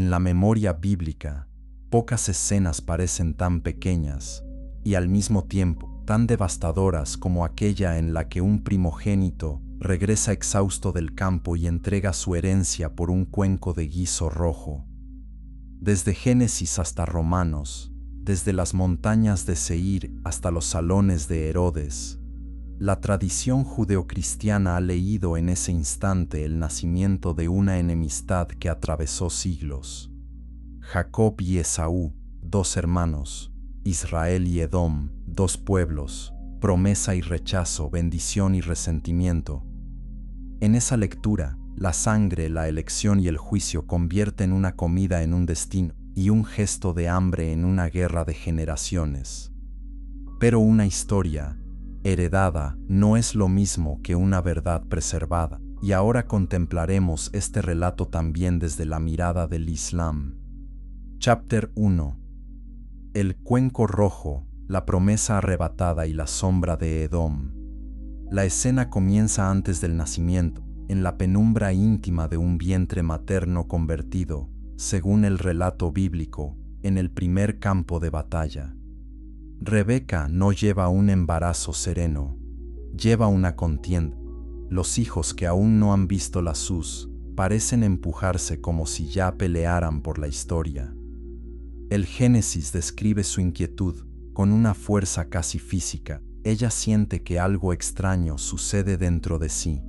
En la memoria bíblica, pocas escenas parecen tan pequeñas y al mismo tiempo tan devastadoras como aquella en la que un primogénito regresa exhausto del campo y entrega su herencia por un cuenco de guiso rojo. Desde Génesis hasta Romanos, desde las montañas de Seir hasta los salones de Herodes, la tradición judeocristiana ha leído en ese instante el nacimiento de una enemistad que atravesó siglos. Jacob y Esaú, dos hermanos; Israel y Edom, dos pueblos; promesa y rechazo, bendición y resentimiento. En esa lectura, la sangre, la elección y el juicio convierten una comida en un destino y un gesto de hambre en una guerra de generaciones. Pero una historia heredada no es lo mismo que una verdad preservada, y ahora contemplaremos este relato también desde la mirada del Islam. Chapter 1. El cuenco rojo, la promesa arrebatada y la sombra de Edom. La escena comienza antes del nacimiento, en la penumbra íntima de un vientre materno convertido, según el relato bíblico, en el primer campo de batalla. Rebeca no lleva un embarazo sereno, lleva una contienda. Los hijos que aún no han visto la luz parecen empujarse como si ya pelearan por la historia. El Génesis describe su inquietud con una fuerza casi física. Ella siente que algo extraño sucede dentro de sí,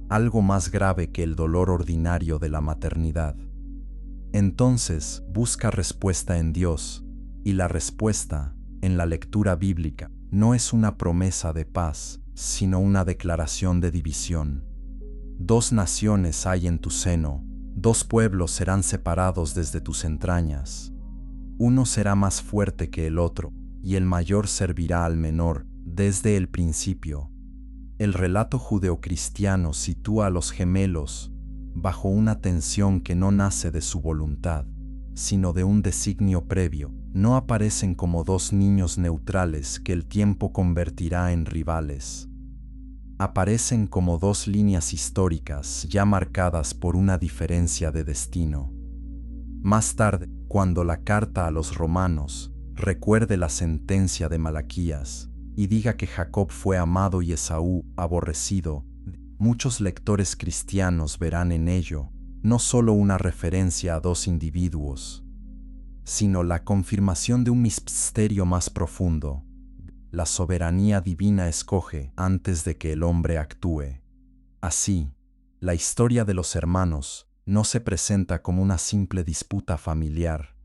algo más grave que el dolor ordinario de la maternidad. Entonces busca respuesta en Dios, y la respuesta, en la lectura bíblica, no es una promesa de paz, sino una declaración de división. Dos naciones hay en tu seno, dos pueblos serán separados desde tus entrañas. Uno será más fuerte que el otro, y el mayor servirá al menor, desde el principio. El relato judeocristiano sitúa a los gemelos bajo una tensión que no nace de su voluntad, sino de un designio previo. No aparecen como dos niños neutrales que el tiempo convertirá en rivales. Aparecen como dos líneas históricas ya marcadas por una diferencia de destino. Más tarde, cuando la carta a los romanos recuerde la sentencia de Malaquías y diga que Jacob fue amado y Esaú aborrecido, muchos lectores cristianos verán en ello no solo una referencia a dos individuos, sino la confirmación de un misterio más profundo. La soberanía divina escoge antes de que el hombre actúe. Así, la historia de los hermanos no se presenta como una simple disputa familiar,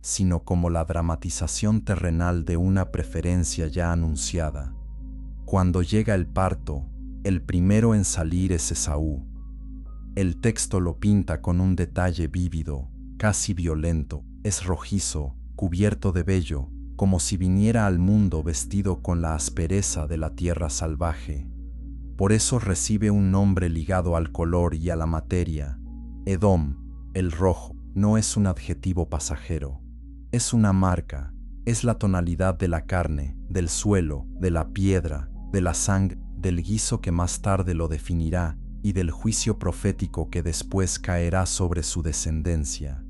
sino como la dramatización terrenal de una preferencia ya anunciada. Cuando llega el parto, el primero en salir es Esaú. El texto lo pinta con un detalle vívido, casi violento. Es rojizo, cubierto de vello, como si viniera al mundo vestido con la aspereza de la tierra salvaje. Por eso recibe un nombre ligado al color y a la materia. Edom, el rojo, no es un adjetivo pasajero. Es una marca, es la tonalidad de la carne, del suelo, de la piedra, de la sangre, del guiso que más tarde lo definirá y del juicio profético que después caerá sobre su descendencia.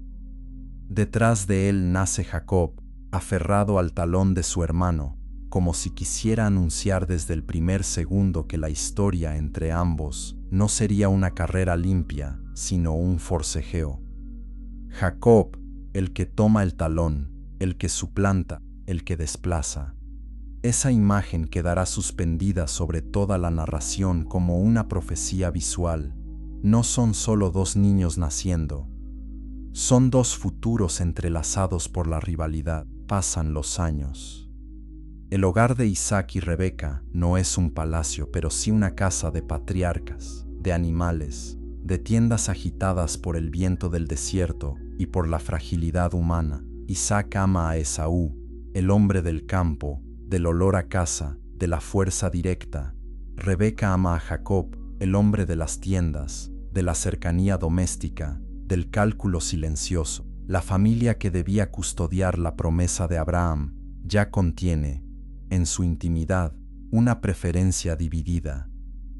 Detrás de él nace Jacob, aferrado al talón de su hermano, como si quisiera anunciar desde el primer segundo que la historia entre ambos no sería una carrera limpia, sino un forcejeo. Jacob, el que toma el talón, el que suplanta, el que desplaza. Esa imagen quedará suspendida sobre toda la narración como una profecía visual. No son solo dos niños naciendo. Son dos futuros entrelazados por la rivalidad. Pasan los años. El hogar de Isaac y Rebeca no es un palacio, pero sí una casa de patriarcas, de animales, de tiendas agitadas por el viento del desierto y por la fragilidad humana. Isaac ama a Esaú, el hombre del campo, del olor a casa, de la fuerza directa. Rebeca ama a Jacob, el hombre de las tiendas, de la cercanía doméstica, del cálculo silencioso. La familia que debía custodiar la promesa de Abraham ya contiene, en su intimidad, una preferencia dividida.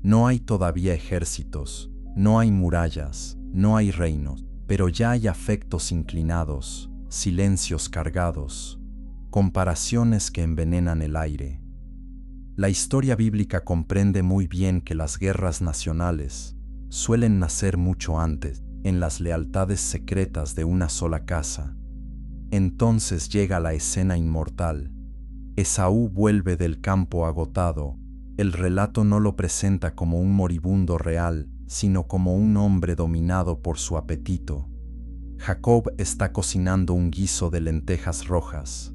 No hay todavía ejércitos, no hay murallas, no hay reinos. pero ya hay afectos inclinados, silencios cargados, comparaciones que envenenan el aire. La historia bíblica comprende muy bien que las guerras nacionales suelen nacer mucho antes, en las lealtades secretas de una sola casa. Entonces llega la escena inmortal. Esaú vuelve del campo agotado. El relato no lo presenta como un moribundo real, sino como un hombre dominado por su apetito. Jacob está cocinando un guiso de lentejas rojas.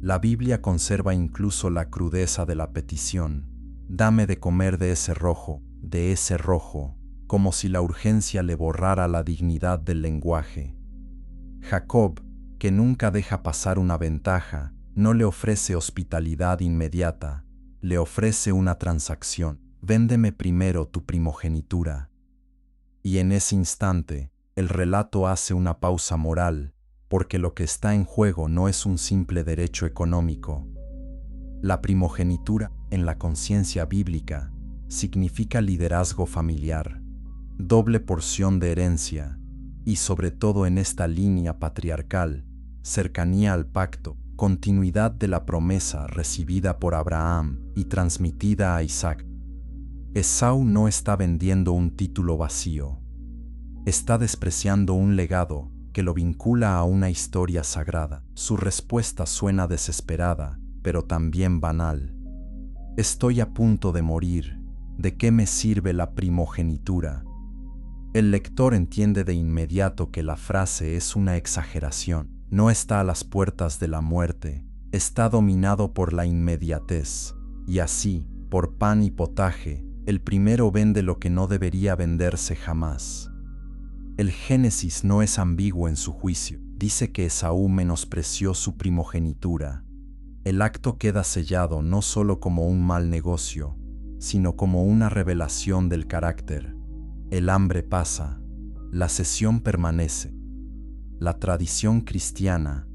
La Biblia conserva incluso la crudeza de la petición. Dame de comer de ese rojo, como si la urgencia le borrara la dignidad del lenguaje. Jacob, que nunca deja pasar una ventaja, no le ofrece hospitalidad inmediata, le ofrece una transacción. Véndeme primero tu primogenitura. Y en ese instante, el relato hace una pausa moral, porque lo que está en juego no es un simple derecho económico. La primogenitura, en la conciencia bíblica, significa liderazgo familiar, doble porción de herencia, y sobre todo en esta línea patriarcal, cercanía al pacto, continuidad de la promesa recibida por Abraham y transmitida a Isaac. Esaú no está vendiendo un título vacío, está despreciando un legado que lo vincula a una historia sagrada. Su respuesta suena desesperada, pero también banal. Estoy a punto de morir, ¿de qué me sirve la primogenitura? El lector entiende de inmediato que la frase es una exageración. No está a las puertas de la muerte, está dominado por la inmediatez. Y así, por pan y potaje, el primero vende lo que no debería venderse jamás. El Génesis no es ambiguo en su juicio. Dice que Esaú menospreció su primogenitura. El acto queda sellado no solo como un mal negocio, sino como una revelación del carácter. El hambre pasa, la cesión permanece. La tradición cristiana,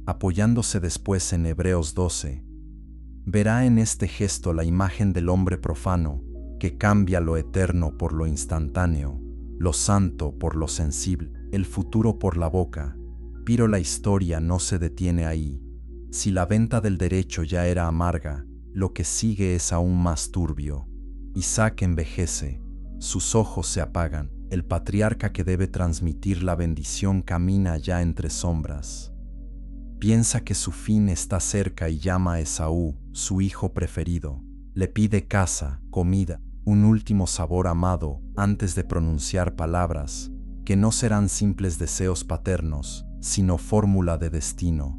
apoyándose después en Hebreos 12, verá en este gesto la imagen del hombre profano, que cambia lo eterno por lo instantáneo, lo santo por lo sensible, el futuro por la boca. Pero la historia no se detiene ahí. Si la venta del derecho ya era amarga, lo que sigue es aún más turbio. Isaac envejece, sus ojos se apagan, el patriarca que debe transmitir la bendición camina ya entre sombras. Piensa que su fin está cerca y llama a Esaú, su hijo preferido. Le pide casa, comida, un último sabor amado, antes de pronunciar palabras que no serán simples deseos paternos, sino fórmula de destino.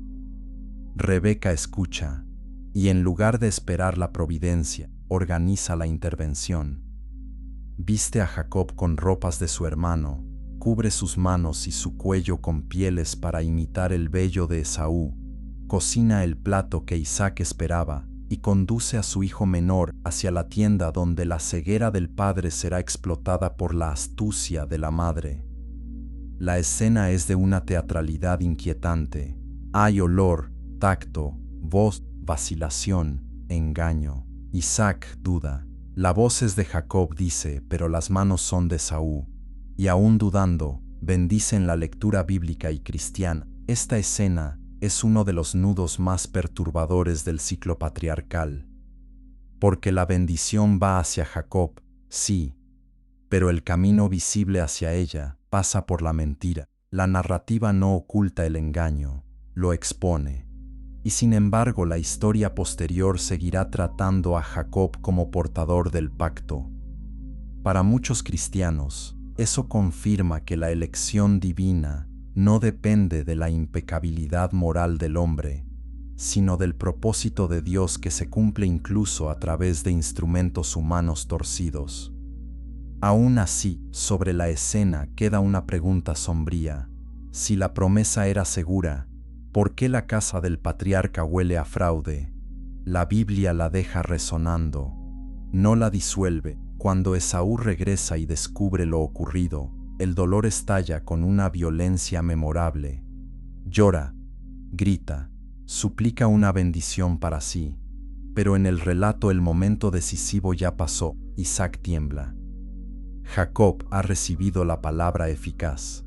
Rebeca escucha, y en lugar de esperar la providencia, organiza la intervención. Viste a Jacob con ropas de su hermano, cubre sus manos y su cuello con pieles para imitar el vello de Esaú, cocina el plato que Isaac esperaba, y conduce a su hijo menor hacia la tienda donde la ceguera del padre será explotada por la astucia de la madre. La escena es de una teatralidad inquietante. Hay olor, tacto, voz, vacilación, engaño. Isaac duda. La voz es de Jacob, dice, pero las manos son de Esaú. Y aún dudando, bendicen la lectura bíblica y cristiana. Esta escena es uno de los nudos más perturbadores del ciclo patriarcal. Porque la bendición va hacia Jacob, sí, pero el camino visible hacia ella pasa por la mentira. La narrativa no oculta el engaño, lo expone. Y sin embargo la historia posterior seguirá tratando a Jacob como portador del pacto. Para muchos cristianos, eso confirma que la elección divina no depende de la impecabilidad moral del hombre, sino del propósito de Dios que se cumple incluso a través de instrumentos humanos torcidos. Aún así, sobre la escena queda una pregunta sombría. Si la promesa era segura, ¿por qué la casa del patriarca huele a fraude? La Biblia la deja resonando, no la disuelve. Cuando Esaú regresa y descubre lo ocurrido, el dolor estalla con una violencia memorable. Llora, grita, suplica una bendición para sí. Pero en el relato el momento decisivo ya pasó. Isaac tiembla. Jacob ha recibido la palabra eficaz.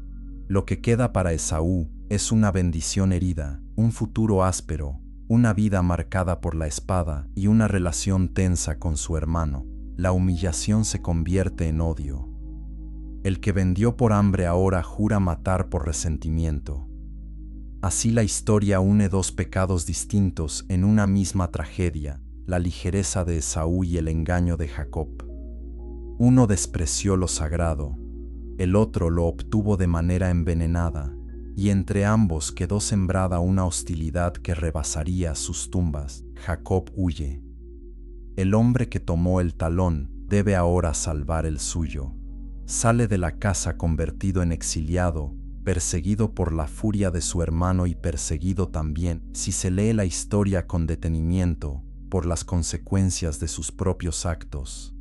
Lo que queda para Esaú es una bendición herida, un futuro áspero, una vida marcada por la espada y una relación tensa con su hermano. La humillación se convierte en odio. El que vendió por hambre ahora jura matar por resentimiento. Así la historia une dos pecados distintos en una misma tragedia, la ligereza de Esaú y el engaño de Jacob. Uno despreció lo sagrado, el otro lo obtuvo de manera envenenada, y entre ambos quedó sembrada una hostilidad que rebasaría sus tumbas. Jacob huye. El hombre que tomó el talón debe ahora salvar el suyo. Sale de la casa convertido en exiliado, perseguido por la furia de su hermano y perseguido también, si se lee la historia con detenimiento, por las consecuencias de sus propios actos.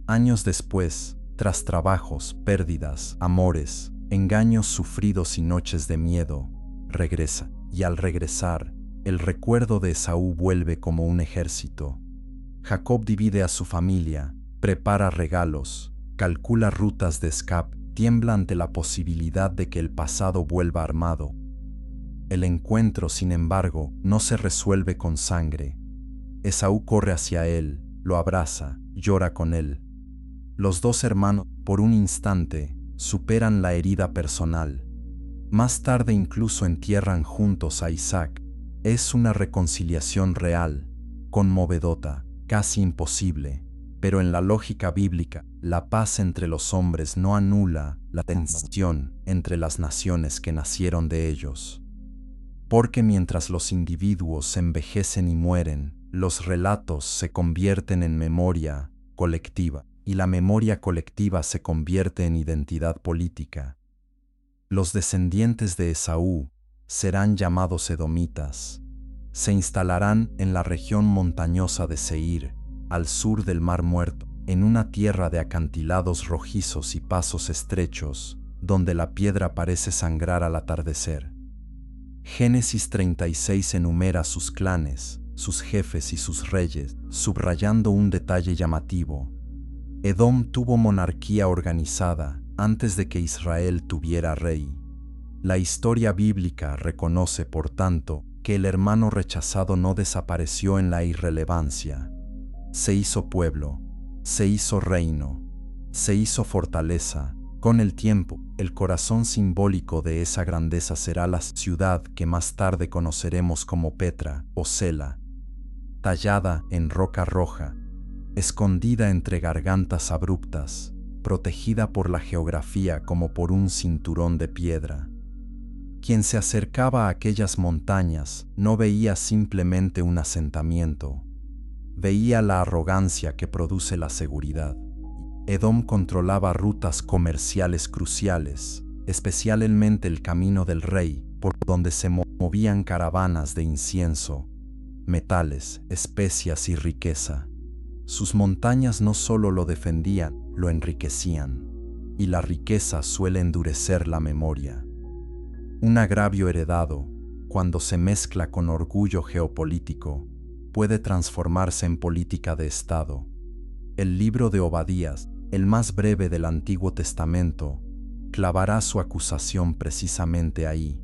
Años después, tras trabajos, pérdidas, amores, engaños sufridos y noches de miedo, regresa, y al regresar, el recuerdo de Esaú vuelve como un ejército. Jacob divide a su familia, prepara regalos, calcula rutas de escape, tiembla ante la posibilidad de que el pasado vuelva armado. El encuentro, sin embargo, no se resuelve con sangre. Esaú corre hacia él, lo abraza, llora con él. Los dos hermanos, por un instante, superan la herida personal. Más tarde incluso entierran juntos a Isaac. Es una reconciliación real, conmovedora, casi imposible, pero en la lógica bíblica, la paz entre los hombres no anula la tensión entre las naciones que nacieron de ellos. Porque mientras los individuos envejecen y mueren, los relatos se convierten en memoria colectiva, y la memoria colectiva se convierte en identidad política. Los descendientes de Esaú serán llamados edomitas. Se instalarán en la región montañosa de Seir, al sur del Mar Muerto, en una tierra de acantilados rojizos y pasos estrechos, donde la piedra parece sangrar al atardecer. Génesis 36 enumera sus clanes, sus jefes y sus reyes, subrayando un detalle llamativo. Edom tuvo monarquía organizada antes de que Israel tuviera rey. La historia bíblica reconoce, por tanto, que el hermano rechazado no desapareció en la irrelevancia. Se hizo pueblo, se hizo reino, se hizo fortaleza. Con el tiempo, el corazón simbólico de esa grandeza será la ciudad que más tarde conoceremos como Petra o Sela, tallada en roca roja, escondida entre gargantas abruptas, protegida por la geografía como por un cinturón de piedra. Quien se acercaba a aquellas montañas no veía simplemente un asentamiento, veía la arrogancia que produce la seguridad. Edom controlaba rutas comerciales cruciales, especialmente el camino del rey, por donde se movían caravanas de incienso, metales, especias y riqueza. Sus montañas no solo lo defendían, lo enriquecían, y la riqueza suele endurecer la memoria. Un agravio heredado, cuando se mezcla con orgullo geopolítico, puede transformarse en política de Estado. El libro de Obadías, el más breve del Antiguo Testamento, clavará su acusación precisamente ahí.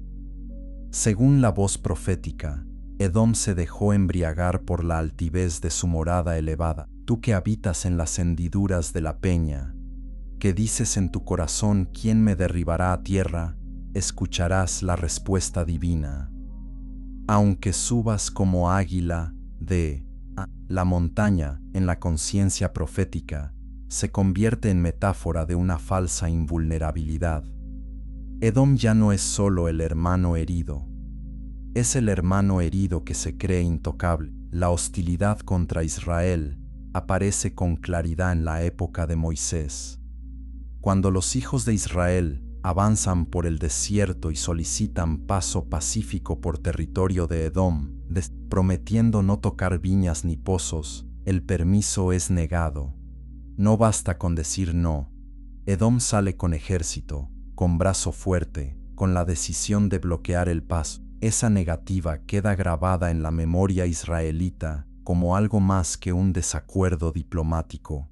Según la voz profética, Edom se dejó embriagar por la altivez de su morada elevada. Tú que habitas en las hendiduras de la peña, que dices en tu corazón: ¿quién me derribará a tierra? Escucharás la respuesta divina. Aunque subas como águila de la montaña, en la conciencia profética, se convierte en metáfora de una falsa invulnerabilidad. Edom ya no es solo el hermano herido. Es el hermano herido que se cree intocable. La hostilidad contra Israel aparece con claridad en la época de Moisés. Cuando los hijos de Israel avanzan por el desierto y solicitan paso pacífico por territorio de Edom, prometiendo no tocar viñas ni pozos, el permiso es negado. No basta con decir no. Edom sale con ejército, con brazo fuerte, con la decisión de bloquear el paso. Esa negativa queda grabada en la memoria israelita como algo más que un desacuerdo diplomático.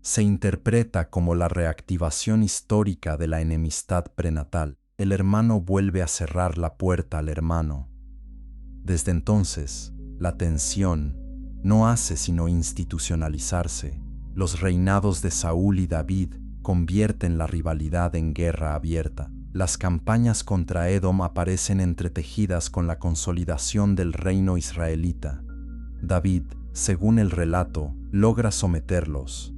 se interpreta como la reactivación histórica de la enemistad prenatal. El hermano vuelve a cerrar la puerta al hermano. Desde entonces, la tensión no hace sino institucionalizarse. Los reinados de Saúl y David convierten la rivalidad en guerra abierta. Las campañas contra Edom aparecen entretejidas con la consolidación del reino israelita. David, según el relato, logra someterlos.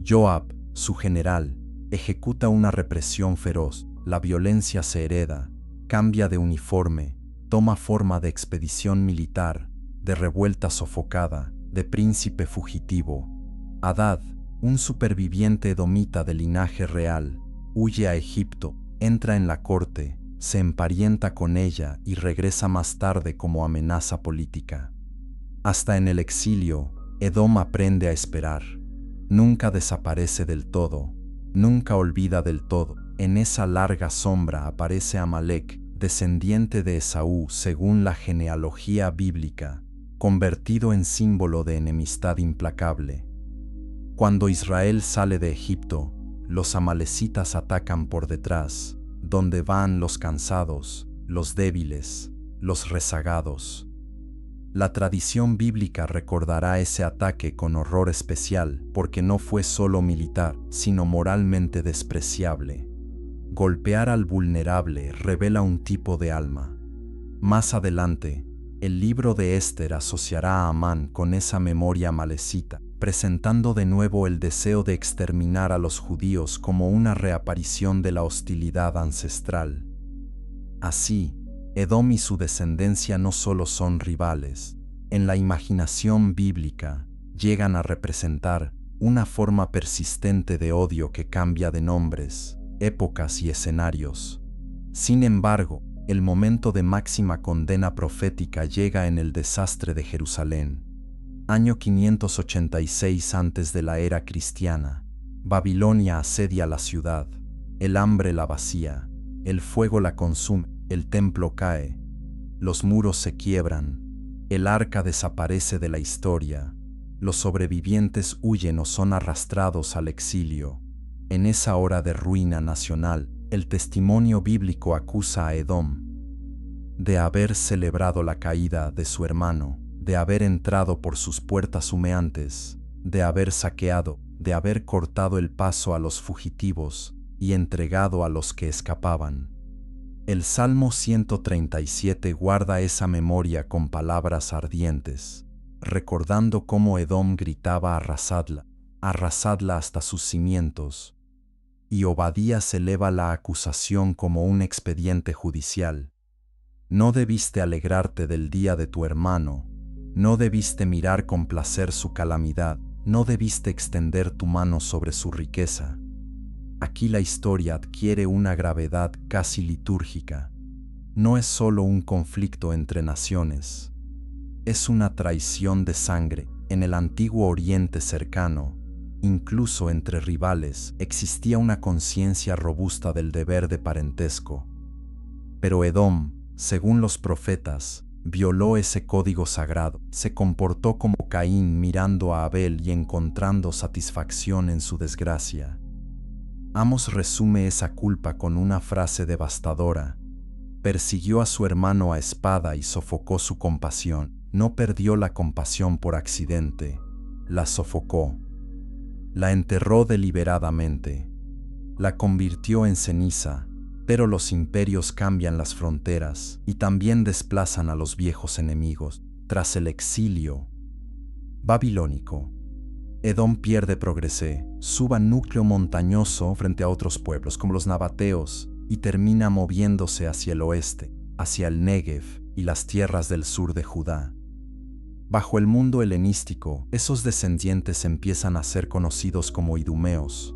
Joab, su general, ejecuta una represión feroz. La violencia se hereda, cambia de uniforme, toma forma de expedición militar, de revuelta sofocada, de príncipe fugitivo. Hadad, un superviviente edomita de linaje real, huye a Egipto, entra en la corte, se emparenta con ella y regresa más tarde como amenaza política. Hasta en el exilio, Edom aprende a esperar. Nunca desaparece del todo, nunca olvida del todo. En esa larga sombra aparece Amalek, descendiente de Esaú según la genealogía bíblica, convertido en símbolo de enemistad implacable. Cuando Israel sale de Egipto, los amalecitas atacan por detrás, donde van los cansados, los débiles, los rezagados. La tradición bíblica recordará ese ataque con horror especial porque no fue solo militar, sino moralmente despreciable. Golpear al vulnerable revela un tipo de alma. Más adelante, el libro de Esther asociará a Amán con esa memoria amalecita, presentando de nuevo el deseo de exterminar a los judíos como una reaparición de la hostilidad ancestral. Así, Edom y su descendencia no solo son rivales, en la imaginación bíblica llegan a representar una forma persistente de odio que cambia de nombres, épocas y escenarios. Sin embargo, el momento de máxima condena profética llega en el desastre de Jerusalén. Año 586 antes de la era cristiana. Babilonia asedia la ciudad, el hambre la vacía, el fuego la consume, el templo cae, los muros se quiebran, el arca desaparece de la historia, los sobrevivientes huyen o son arrastrados al exilio. En esa hora de ruina nacional, el testimonio bíblico acusa a Edom de haber celebrado la caída de su hermano, de haber entrado por sus puertas humeantes, de haber saqueado, de haber cortado el paso a los fugitivos y entregado a los que escapaban. El Salmo 137 guarda esa memoria con palabras ardientes, recordando cómo Edom gritaba arrasadla hasta sus cimientos. Y Obadías eleva la acusación como un expediente judicial. No debiste alegrarte del día de tu hermano, no debiste mirar con placer su calamidad, no debiste extender tu mano sobre su riqueza. Aquí la historia adquiere una gravedad casi litúrgica. No es solo un conflicto entre naciones, es una traición de sangre. En el antiguo Oriente cercano, incluso entre rivales, existía una conciencia robusta del deber de parentesco. Pero Edom, según los profetas, violó ese código sagrado, se comportó como Caín mirando a Abel y encontrando satisfacción en su desgracia. Amos resume esa culpa con una frase devastadora. Persiguió a su hermano a espada y sofocó su compasión. No perdió la compasión por accidente, la sofocó. La enterró deliberadamente. La convirtió en ceniza, pero los imperios cambian las fronteras y también desplazan a los viejos enemigos. Tras el exilio babilónico, Edom pierde progresé, suba núcleo montañoso frente a otros pueblos como los nabateos y termina moviéndose hacia el oeste, hacia el Negev y las tierras del sur de Judá. Bajo el mundo helenístico, esos descendientes empiezan a ser conocidos como idumeos.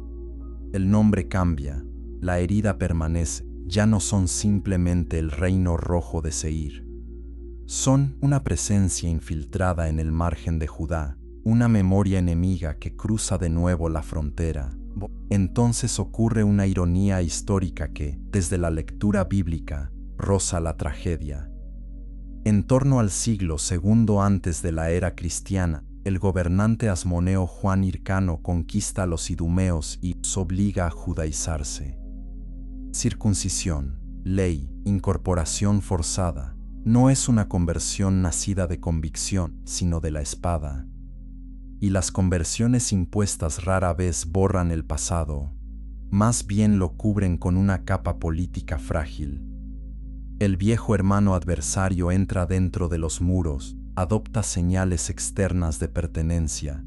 El nombre cambia, la herida permanece, ya no son simplemente el reino rojo de Seir. Son una presencia infiltrada en el margen de Judá, una memoria enemiga que cruza de nuevo la frontera. Entonces ocurre una ironía histórica que, desde la lectura bíblica, roza la tragedia. En torno al siglo II antes de la era cristiana, el gobernante asmoneo Juan Hircano conquista a los idumeos y los obliga a judaizarse. Circuncisión, ley, incorporación forzada, no es una conversión nacida de convicción, sino de la espada. Y las conversiones impuestas rara vez borran el pasado, más bien lo cubren con una capa política frágil. El viejo hermano adversario entra dentro de los muros, adopta señales externas de pertenencia,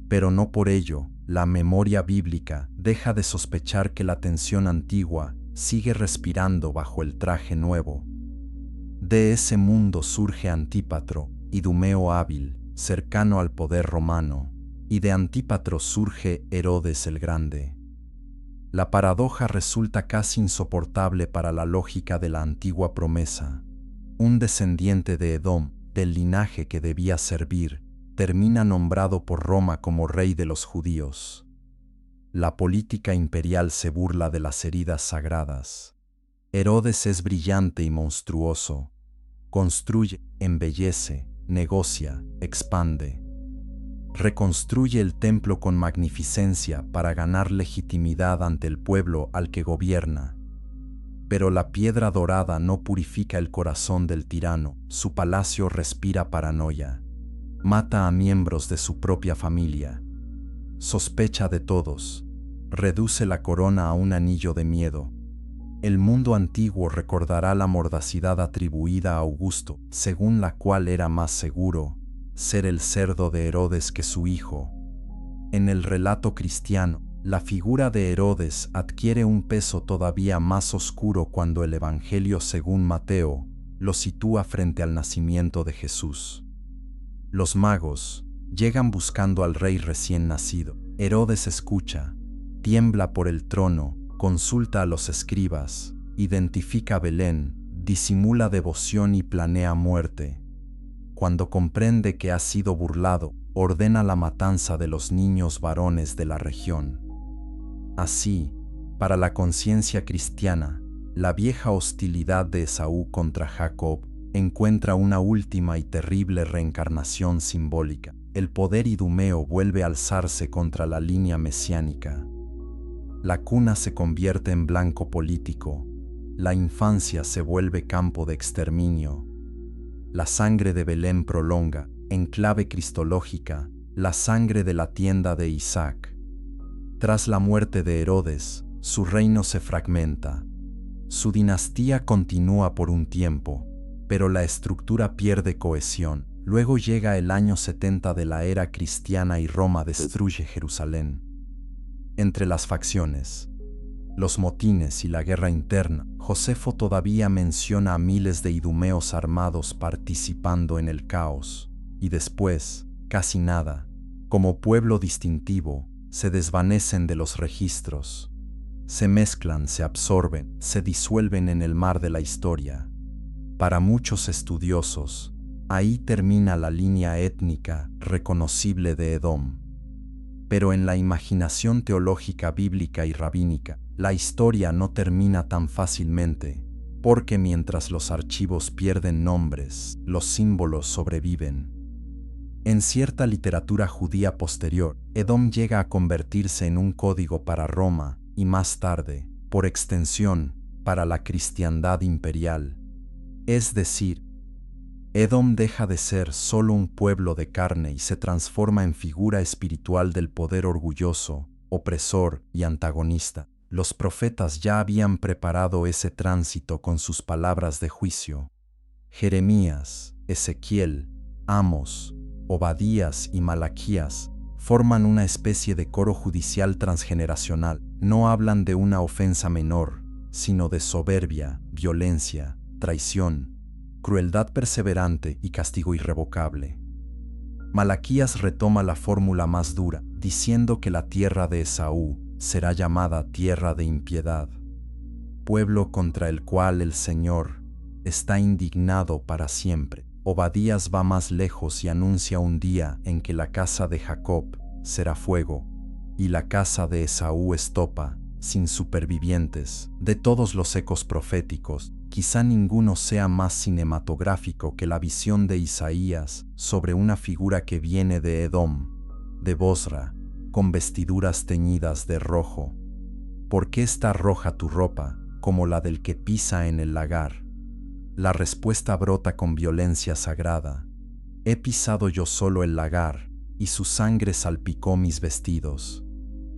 pero no por ello, la memoria bíblica deja de sospechar que la tensión antigua sigue respirando bajo el traje nuevo. De ese mundo surge Antípatro, idumeo hábil, cercano al poder romano, y de Antípatro surge Herodes el Grande. La paradoja resulta casi insoportable para la lógica de la antigua promesa. Un descendiente de Edom, del linaje que debía servir, termina nombrado por Roma como rey de los judíos. La política imperial se burla de las heridas sagradas. Herodes es brillante y monstruoso. Construye, embellece, negocia, expande. Reconstruye el templo con magnificencia para ganar legitimidad ante el pueblo al que gobierna. Pero la piedra dorada no purifica el corazón del tirano, su palacio respira paranoia. Mata a miembros de su propia familia. Sospecha de todos. Reduce la corona a un anillo de miedo. El mundo antiguo recordará la mordacidad atribuida a Augusto, según la cual era más seguro ser el cerdo de Herodes que su hijo. En el relato cristiano, la figura de Herodes adquiere un peso todavía más oscuro cuando el Evangelio según Mateo lo sitúa frente al nacimiento de Jesús. Los magos llegan buscando al rey recién nacido. Herodes escucha, tiembla por el trono, consulta a los escribas, identifica a Belén, disimula devoción y planea muerte. Cuando comprende que ha sido burlado, ordena la matanza de los niños varones de la región. Así, para la conciencia cristiana, la vieja hostilidad de Esaú contra Jacob encuentra una última y terrible reencarnación simbólica. El poder idumeo vuelve a alzarse contra la línea mesiánica. La cuna se convierte en blanco político, la infancia se vuelve campo de exterminio. La sangre de Belén prolonga, en clave cristológica, la sangre de la tienda de Isaac. Tras la muerte de Herodes, su reino se fragmenta. Su dinastía continúa por un tiempo, pero la estructura pierde cohesión. Luego llega el año 70 de la era cristiana y Roma destruye Jerusalén. Entre las facciones, los motines y la guerra interna, Josefo todavía menciona a miles de idumeos armados participando en el caos, y después, casi nada, como pueblo distintivo, se desvanecen de los registros. Se mezclan, se absorben, se disuelven en el mar de la historia. Para muchos estudiosos, ahí termina la línea étnica reconocible de Edom. Pero en la imaginación teológica bíblica y rabínica, la historia no termina tan fácilmente, porque mientras los archivos pierden nombres, los símbolos sobreviven. En cierta literatura judía posterior, Edom llega a convertirse en un código para Roma y más tarde, por extensión, para la cristiandad imperial. Es decir, Edom deja de ser solo un pueblo de carne y se transforma en figura espiritual del poder orgulloso, opresor y antagonista. Los profetas ya habían preparado ese tránsito con sus palabras de juicio. Jeremías, Ezequiel, Amos, Obadías y Malaquías forman una especie de coro judicial transgeneracional. No hablan de una ofensa menor, sino de soberbia, violencia, traición, crueldad perseverante y castigo irrevocable. Malaquías retoma la fórmula más dura, diciendo que la tierra de Esaú será llamada tierra de impiedad, pueblo contra el cual el Señor está indignado para siempre. Obadías va más lejos y anuncia un día en que la casa de Jacob será fuego y la casa de Esaú estopa, sin supervivientes. De todos los ecos proféticos, Quizá ninguno sea más cinematográfico que la visión de Isaías sobre una figura que viene de Edom, de Bosra, con vestiduras teñidas de rojo. ¿Por qué está roja tu ropa, como la del que pisa en el lagar? La respuesta brota con violencia sagrada. He pisado yo solo el lagar, y su sangre salpicó mis vestidos.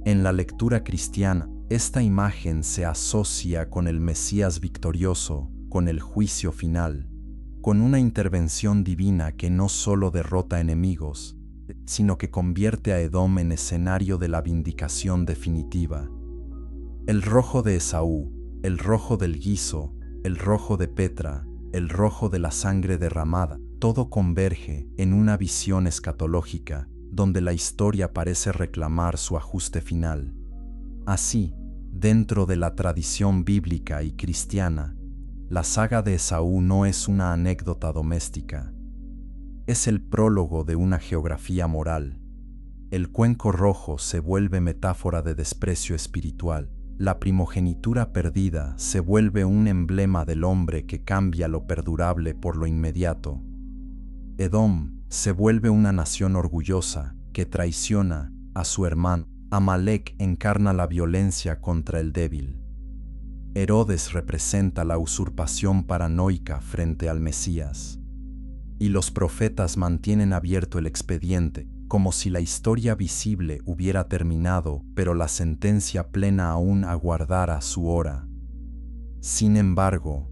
En la lectura cristiana, esta imagen se asocia con el Mesías victorioso, con el juicio final, con una intervención divina que no solo derrota enemigos, sino que convierte a Edom en escenario de la vindicación definitiva. El rojo de Esaú, el rojo del guiso, el rojo de Petra, el rojo de la sangre derramada, todo converge en una visión escatológica, donde la historia parece reclamar su ajuste final. Así, dentro de la tradición bíblica y cristiana, la saga de Esaú no es una anécdota doméstica. Es el prólogo de una geografía moral. El cuenco rojo se vuelve metáfora de desprecio espiritual. La primogenitura perdida se vuelve un emblema del hombre que cambia lo perdurable por lo inmediato. Edom se vuelve una nación orgullosa que traiciona a su hermano. Amalek encarna la violencia contra el débil. Herodes representa la usurpación paranoica frente al Mesías. Y los profetas mantienen abierto el expediente, como si la historia visible hubiera terminado, pero la sentencia plena aún aguardara su hora. Sin embargo,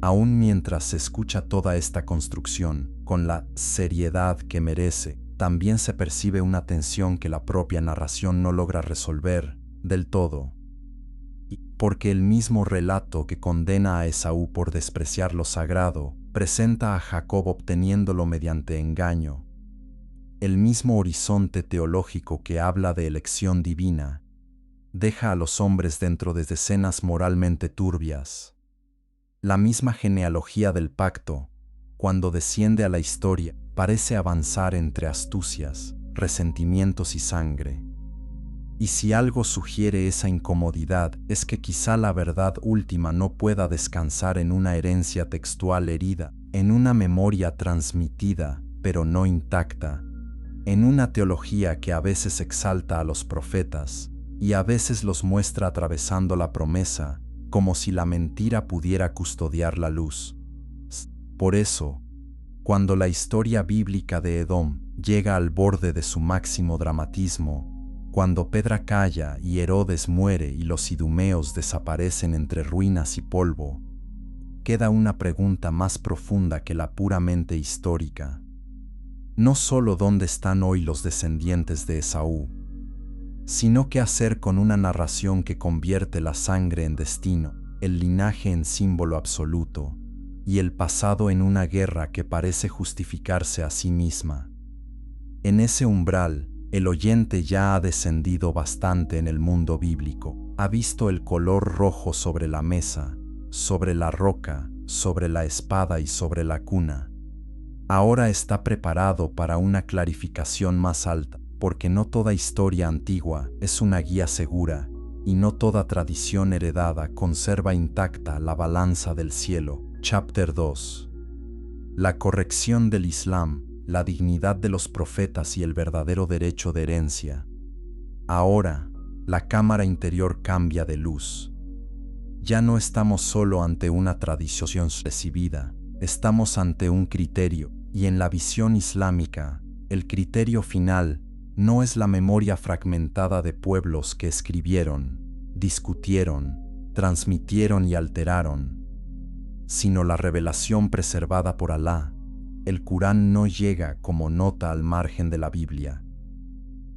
aún mientras se escucha toda esta construcción, con la seriedad que merece, también se percibe una tensión que la propia narración no logra resolver del todo. Porque el mismo relato que condena a Esaú por despreciar lo sagrado, presenta a Jacob obteniéndolo mediante engaño. El mismo horizonte teológico que habla de elección divina, deja a los hombres dentro de escenas moralmente turbias. La misma genealogía del pacto, cuando desciende a la historia, parece avanzar entre astucias, resentimientos y sangre. Y si algo sugiere esa incomodidad, es que quizá la verdad última no pueda descansar en una herencia textual herida, en una memoria transmitida, pero no intacta, en una teología que a veces exalta a los profetas, y a veces los muestra atravesando la promesa, como si la mentira pudiera custodiar la luz. Por eso, cuando la historia bíblica de Edom llega al borde de su máximo dramatismo, cuando Pedra calla y Herodes muere y los idumeos desaparecen entre ruinas y polvo, queda una pregunta más profunda que la puramente histórica. No solo dónde están hoy los descendientes de Esaú, sino qué hacer con una narración que convierte la sangre en destino, el linaje en símbolo absoluto, y el pasado en una guerra que parece justificarse a sí misma. En ese umbral, el oyente ya ha descendido bastante en el mundo bíblico, ha visto el color rojo sobre la mesa, sobre la roca, sobre la espada y sobre la cuna. Ahora está preparado para una clarificación más alta, porque no toda historia antigua es una guía segura, y no toda tradición heredada conserva intacta la balanza del cielo. Chapter 2. La corrección del Islam, la dignidad de los profetas y el verdadero derecho de herencia. Ahora, la cámara interior cambia de luz. Ya no estamos solo ante una tradición recibida, estamos ante un criterio, y en la visión islámica, el criterio final no es la memoria fragmentada de pueblos que escribieron, discutieron, transmitieron y alteraron, sino la revelación preservada por Alá. El Corán no llega como nota al margen de la Biblia.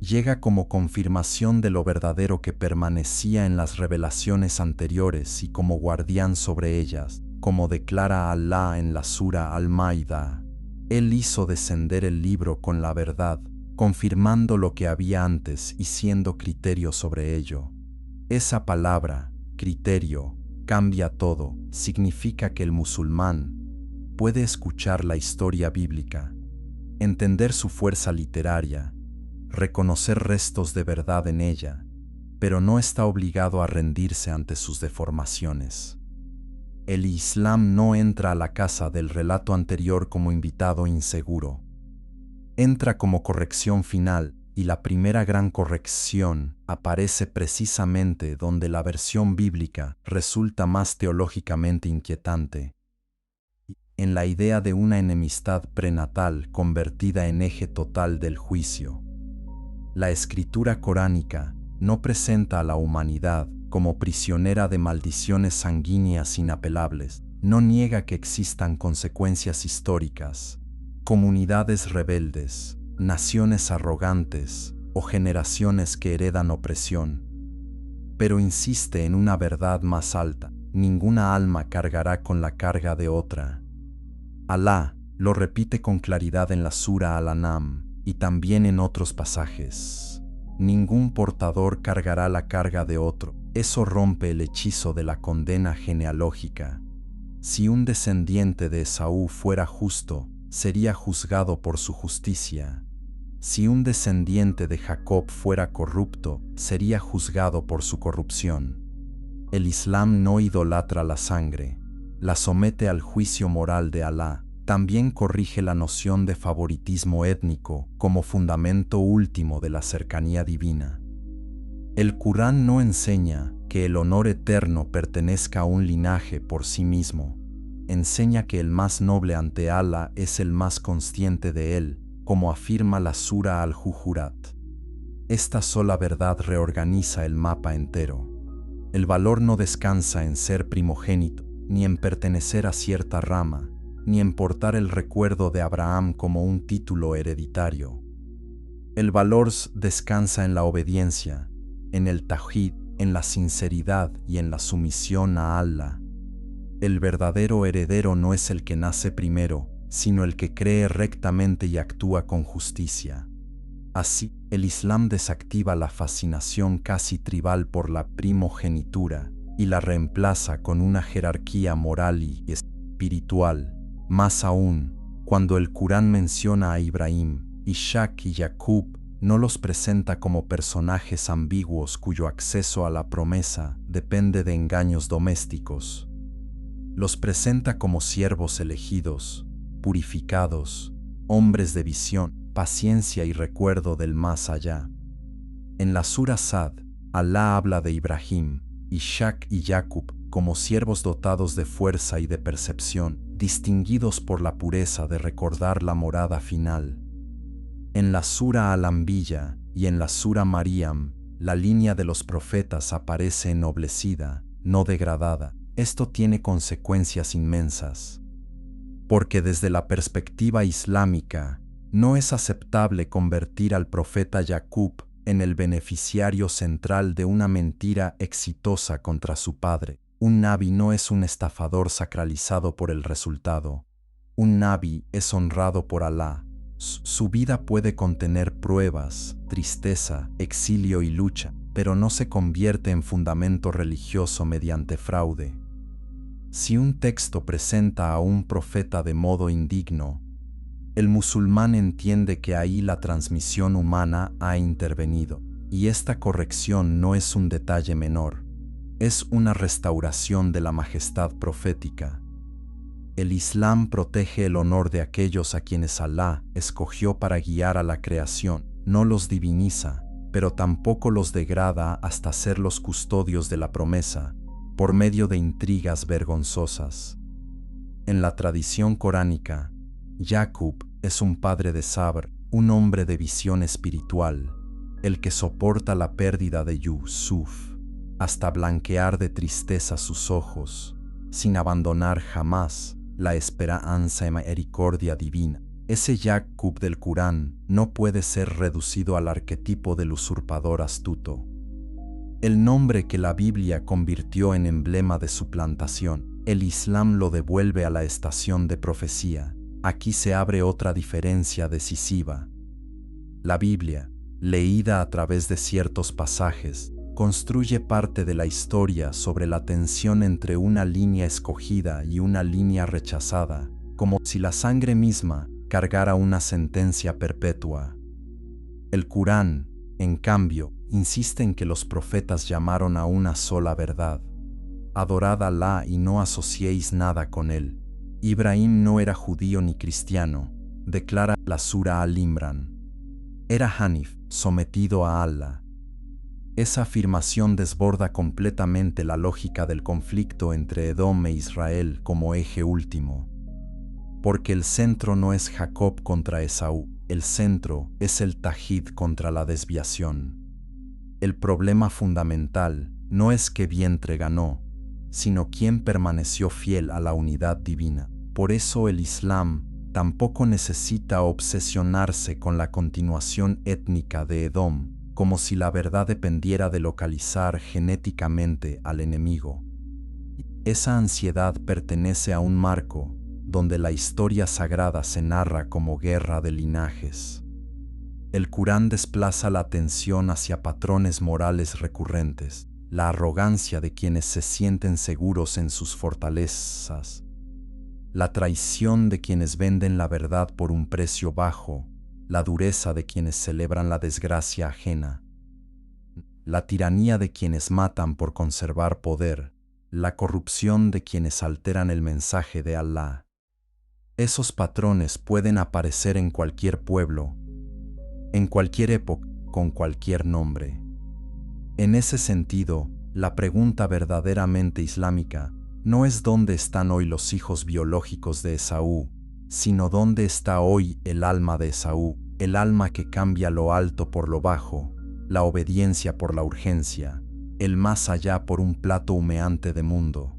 Llega como confirmación de lo verdadero que permanecía en las revelaciones anteriores y como guardián sobre ellas, como declara Alá en la Sura Al-Maida. Él hizo descender el libro con la verdad, confirmando lo que había antes y siendo criterio sobre ello. Esa palabra, criterio, cambia todo, significa que el musulmán puede escuchar la historia bíblica, entender su fuerza literaria, reconocer restos de verdad en ella, pero no está obligado a rendirse ante sus deformaciones. El Islam no entra a la casa del relato anterior como invitado inseguro. Entra como corrección final, y la primera gran corrección aparece precisamente donde la versión bíblica resulta más teológicamente inquietante. En la idea de una enemistad prenatal convertida en eje total del juicio. La escritura coránica no presenta a la humanidad como prisionera de maldiciones sanguíneas inapelables, no niega que existan consecuencias históricas, comunidades rebeldes, naciones arrogantes o generaciones que heredan opresión. Pero insiste en una verdad más alta: ninguna alma cargará con la carga de otra. Alá lo repite con claridad en la Sura Al-An'am y también en otros pasajes. Ningún portador cargará la carga de otro. Eso rompe el hechizo de la condena genealógica. Si un descendiente de Esaú fuera justo, sería juzgado por su justicia. Si un descendiente de Jacob fuera corrupto, sería juzgado por su corrupción. El Islam no idolatra la sangre, la somete al juicio moral de Alá. También corrige la noción de favoritismo étnico como fundamento último de la cercanía divina. El Corán no enseña que el honor eterno pertenezca a un linaje por sí mismo. Enseña que el más noble ante Alá es el más consciente de él, como afirma la Sura Al-Hujurat. Esta sola verdad reorganiza el mapa entero. El valor no descansa en ser primogénito, ni en pertenecer a cierta rama, ni en portar el recuerdo de Abraham como un título hereditario. El valor descansa en la obediencia, en el tawhid, en la sinceridad y en la sumisión a Allah. El verdadero heredero no es el que nace primero, sino el que cree rectamente y actúa con justicia. Así, el Islam desactiva la fascinación casi tribal por la primogenitura y la reemplaza con una jerarquía moral y espiritual. Más aún, cuando el Corán menciona a Ibrahim, Ishaq y Jacob, no los presenta como personajes ambiguos cuyo acceso a la promesa depende de engaños domésticos. Los presenta como siervos elegidos, purificados, hombres de visión, paciencia y recuerdo del más allá. En la Sura Sad, Alá habla de Ibrahim, Ishaq y Jacob como siervos dotados de fuerza y de percepción, distinguidos por la pureza de recordar la morada final. En la Sura Al-Anbiya y en la Sura Maryam, la línea de los profetas aparece ennoblecida, no degradada. Esto tiene consecuencias inmensas. Porque desde la perspectiva islámica, no es aceptable convertir al profeta Jacob en el beneficiario central de una mentira exitosa contra su padre. Un nabi no es un estafador sacralizado por el resultado. Un nabi es honrado por Alá. Su vida puede contener pruebas, tristeza, exilio y lucha, pero no se convierte en fundamento religioso mediante fraude. Si un texto presenta a un profeta de modo indigno, el musulmán entiende que ahí la transmisión humana ha intervenido, y esta corrección no es un detalle menor. Es una restauración de la majestad profética. El Islam protege el honor de aquellos a quienes Alá escogió para guiar a la creación, no los diviniza, pero tampoco los degrada hasta ser los custodios de la promesa, por medio de intrigas vergonzosas. En la tradición coránica, Jacob es un padre de Sabr, un hombre de visión espiritual, el que soporta la pérdida de Yusuf, hasta blanquear de tristeza sus ojos, sin abandonar jamás la esperanza y misericordia divina. Ese Jacob del Corán no puede ser reducido al arquetipo del usurpador astuto. El nombre que la Biblia convirtió en emblema de suplantación, el Islam lo devuelve a la estación de profecía. Aquí se abre otra diferencia decisiva. La Biblia, leída a través de ciertos pasajes, construye parte de la historia sobre la tensión entre una línea escogida y una línea rechazada, como si la sangre misma cargara una sentencia perpetua. El Corán, en cambio, insiste en que los profetas llamaron a una sola verdad. Adorad a Alá y no asociéis nada con él. Ibrahim no era judío ni cristiano, declara la Sura Al-Imran. Era Hanif, sometido a Allah. Esa afirmación desborda completamente la lógica del conflicto entre Edom e Israel como eje último. Porque el centro no es Jacob contra Esaú, el centro es el Tajid contra la desviación. El problema fundamental no es qué vientre ganó, sino quién permaneció fiel a la unidad divina. Por eso el Islam tampoco necesita obsesionarse con la continuación étnica de Edom, como si la verdad dependiera de localizar genéticamente al enemigo. Esa ansiedad pertenece a un marco donde la historia sagrada se narra como guerra de linajes. El Corán desplaza la atención hacia patrones morales recurrentes, la arrogancia de quienes se sienten seguros en sus fortalezas, la traición de quienes venden la verdad por un precio bajo, la dureza de quienes celebran la desgracia ajena, la tiranía de quienes matan por conservar poder, la corrupción de quienes alteran el mensaje de Allah. Esos patrones pueden aparecer en cualquier pueblo, en cualquier época, con cualquier nombre. En ese sentido, la pregunta verdaderamente islámica no es dónde están hoy los hijos biológicos de Esaú, sino dónde está hoy el alma de Esaú, el alma que cambia lo alto por lo bajo, la obediencia por la urgencia, el más allá por un plato humeante de mundo.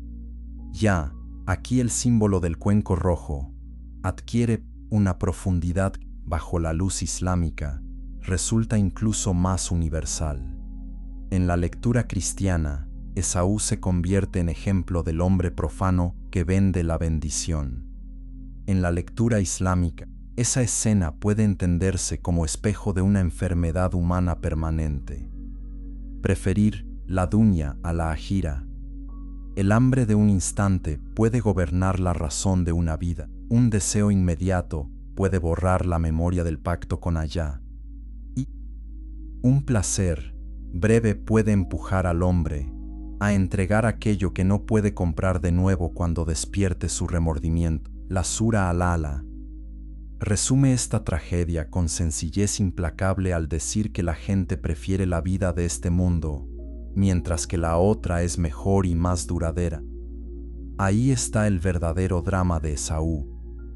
Ya, aquí el símbolo del cuenco rojo adquiere una profundidad bajo la luz islámica, resulta incluso más universal. En la lectura cristiana, Esaú se convierte en ejemplo del hombre profano que vende la bendición. En la lectura islámica, esa escena puede entenderse como espejo de una enfermedad humana permanente. Preferir la dunya a la ajira. El hambre de un instante puede gobernar la razón de una vida. Un deseo inmediato puede borrar la memoria del pacto con Allá. Y un placer breve puede empujar al hombre a entregar aquello que no puede comprar de nuevo cuando despierte su remordimiento. La Sura Al-Alá resume esta tragedia con sencillez implacable al decir que la gente prefiere la vida de este mundo, mientras que la otra es mejor y más duradera. Ahí está el verdadero drama de Esaú,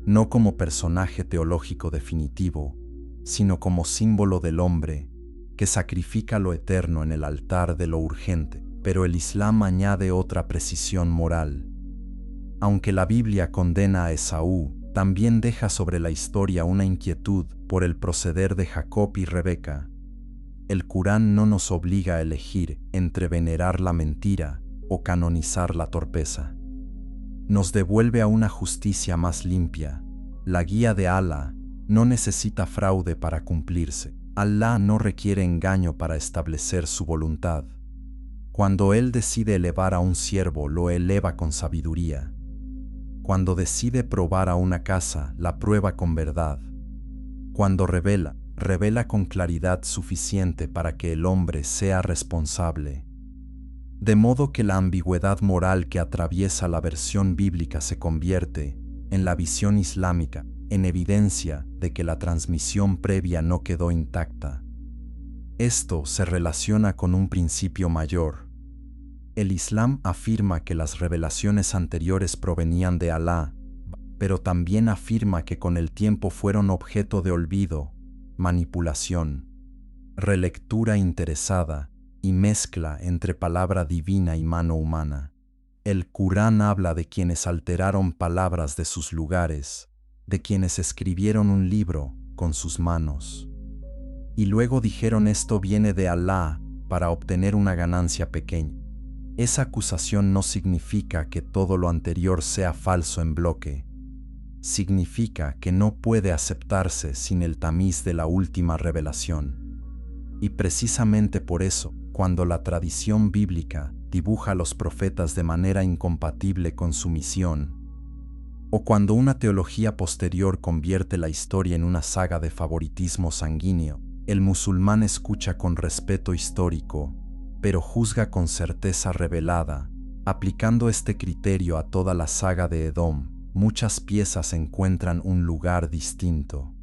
no como personaje teológico definitivo, sino como símbolo del hombre que sacrifica lo eterno en el altar de lo urgente. Pero el Islam añade otra precisión moral. Aunque la Biblia condena a Esaú, también deja sobre la historia una inquietud por el proceder de Jacob y Rebeca. El Corán no nos obliga a elegir entre venerar la mentira o canonizar la torpeza. Nos devuelve a una justicia más limpia. La guía de Allah no necesita fraude para cumplirse. Allah no requiere engaño para establecer su voluntad. Cuando Él decide elevar a un siervo, lo eleva con sabiduría. Cuando decide probar a una casa, la prueba con verdad. Cuando revela con claridad suficiente para que el hombre sea responsable. De modo que la ambigüedad moral que atraviesa la versión bíblica se convierte, en la visión islámica, en evidencia de que la transmisión previa no quedó intacta. Esto se relaciona con un principio mayor. El Islam afirma que las revelaciones anteriores provenían de Alá, pero también afirma que con el tiempo fueron objeto de olvido, manipulación, relectura interesada y mezcla entre palabra divina y mano humana. El Corán habla de quienes alteraron palabras de sus lugares, de quienes escribieron un libro con sus manos. Y luego dijeron esto viene de Alá para obtener una ganancia pequeña. Esa acusación no significa que todo lo anterior sea falso en bloque. Significa que no puede aceptarse sin el tamiz de la última revelación. Y precisamente por eso, cuando la tradición bíblica dibuja a los profetas de manera incompatible con su misión, o cuando una teología posterior convierte la historia en una saga de favoritismo sanguíneo, el musulmán escucha con respeto histórico, pero juzga con certeza revelada, Aplicando este criterio a toda la saga de Edom, muchas piezas encuentran un lugar distinto.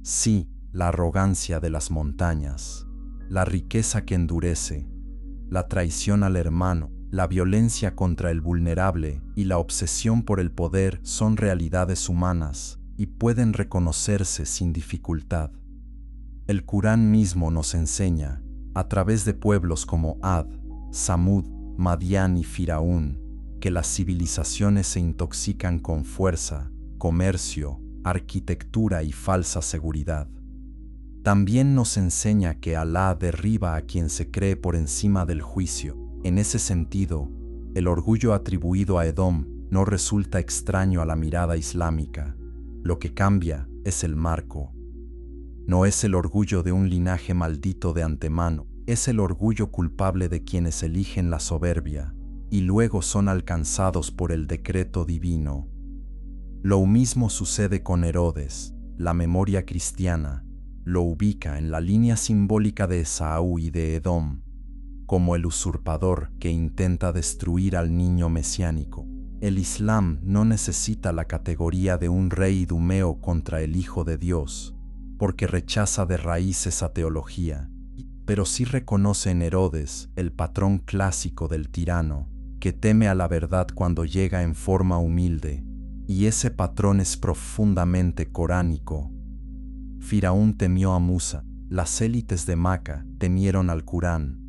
Sí, la arrogancia de las montañas, la riqueza que endurece, la traición al hermano, la violencia contra el vulnerable y la obsesión por el poder son realidades humanas y pueden reconocerse sin dificultad. El Corán mismo nos enseña, a través de pueblos como Ad, Samud, Madián y Firaún, que las civilizaciones se intoxican con fuerza, comercio, arquitectura y falsa seguridad. También nos enseña que Alá derriba a quien se cree por encima del juicio. En ese sentido, el orgullo atribuido a Edom no resulta extraño a la mirada islámica. Lo que cambia es el marco. No es el orgullo de un linaje maldito de antemano, es el orgullo culpable de quienes eligen la soberbia y luego son alcanzados por el decreto divino. Lo mismo sucede con Herodes. La memoria cristiana lo ubica en la línea simbólica de Esaú y de Edom, como el usurpador que intenta destruir al niño mesiánico. El Islam no necesita la categoría de un rey idumeo contra el Hijo de Dios, porque rechaza de raíz esa teología, pero sí reconoce en Herodes el patrón clásico del tirano, que teme a la verdad cuando llega en forma humilde, y ese patrón es profundamente coránico. Firaún temió a Musa, las élites de Meca temieron al Corán.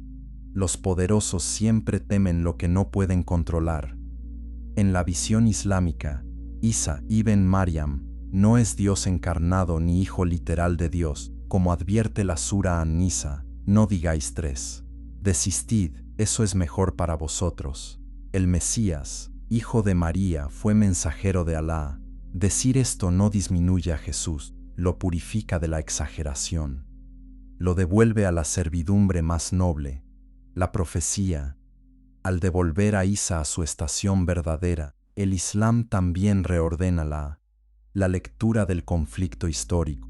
Los poderosos siempre temen lo que no pueden controlar. En la visión islámica, Isa ibn Maryam no es Dios encarnado ni hijo literal de Dios, como advierte la Sura An-Nisa. No digáis 3. Desistid, eso es mejor para vosotros. El Mesías, hijo de María, fue mensajero de Alá. Decir esto no disminuye a Jesús, lo purifica de la exageración. Lo devuelve a la servidumbre más noble, la profecía. Al devolver a Isa a su estación verdadera, el Islam también reordena la lectura del conflicto histórico.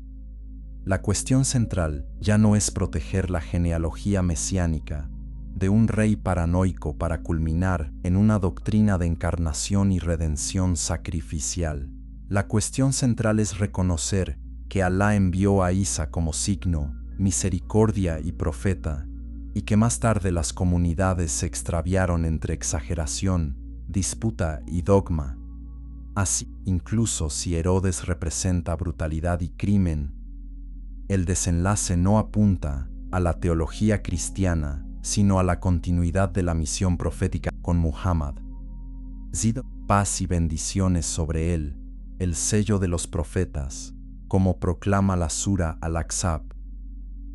La cuestión central ya no es proteger la genealogía mesiánica de un rey paranoico para culminar en una doctrina de encarnación y redención sacrificial. La cuestión central es reconocer que Alá envió a Isa como signo, misericordia y profeta, y que más tarde las comunidades se extraviaron entre exageración, disputa y dogma. Así, incluso si Herodes representa brutalidad y crimen, el desenlace no apunta a la teología cristiana, sino a la continuidad de la misión profética con Muhammad. Zid, paz y bendiciones sobre él, el sello de los profetas, como proclama la Sura Al-Ahzab.